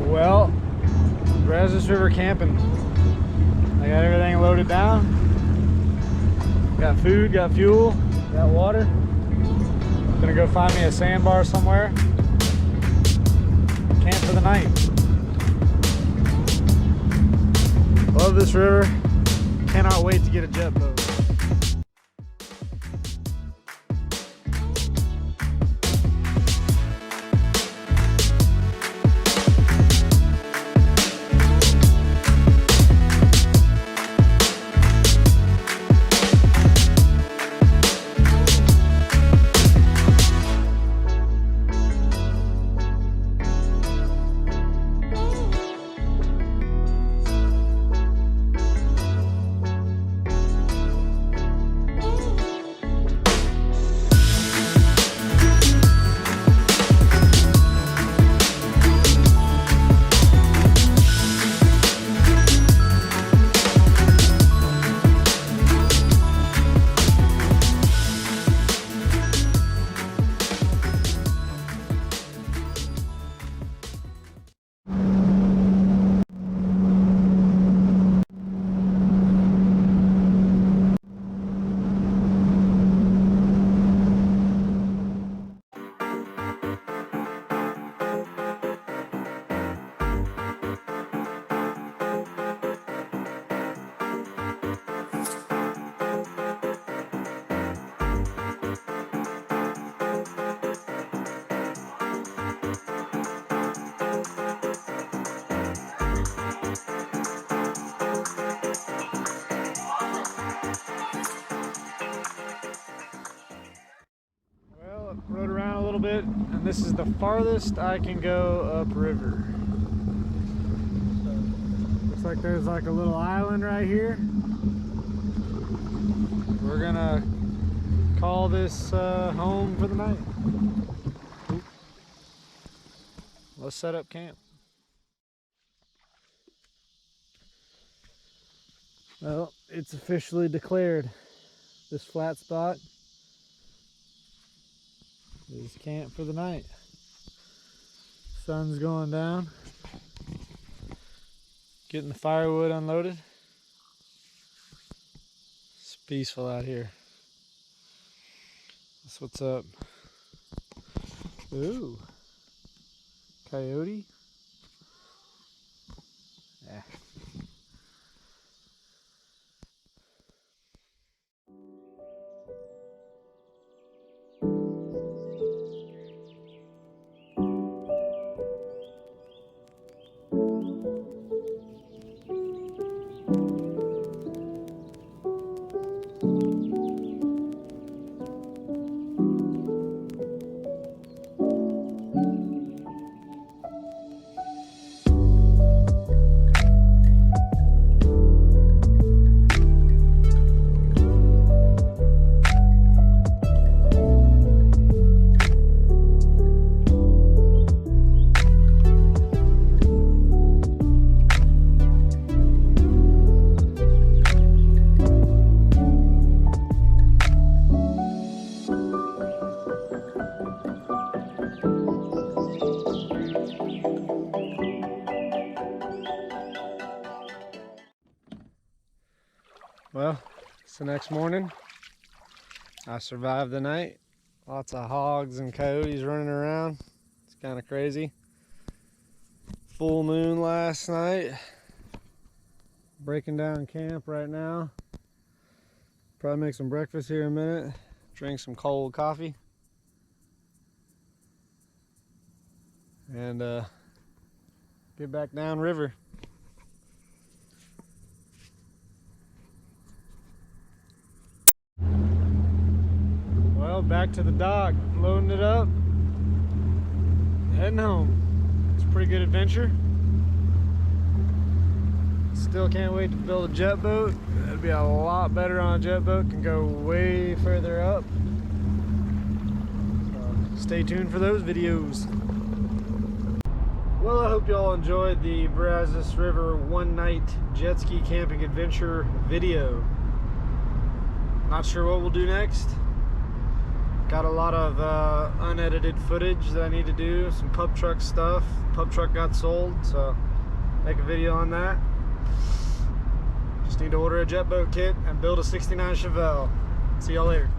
Well, Brazos River camping. I got everything loaded down. Got food, got fuel, got water. Gonna go find me a sandbar somewhere. Camp for the night. Love this river. Cannot wait to get a jet boat. Rode around a little bit, and this is the farthest I can go upriver. So, looks like there's like a little island right here. We're gonna call this home for the night. Oop. Let's set up camp. Well, it's officially declared. This flat spot is camp for the night. Sun's going down. Getting the firewood unloaded. It's peaceful out here. That's what's up. Ooh. Coyote. Yeah. Well, it's the next morning. I survived the night. Lots of hogs and coyotes running around. It's kind of crazy. Full moon last night. Breaking down camp right now. Probably make some breakfast here in a minute. Drink some cold coffee. And get back down river. Well, back to the dock, loading it up, heading home. It's a pretty good adventure. Still can't wait to build a jet boat. That'd be a lot better on a jet boat, can go way further up. So stay tuned for those videos. Well, I hope y'all enjoyed the Brazos River one night jet ski camping adventure video. Not sure what we'll do next. Got a lot of unedited footage that I need to do, some pub truck stuff. Pub truck got sold, so make a video on that. Just need to order a jet boat kit and build a 69 Chevelle. See y'all later.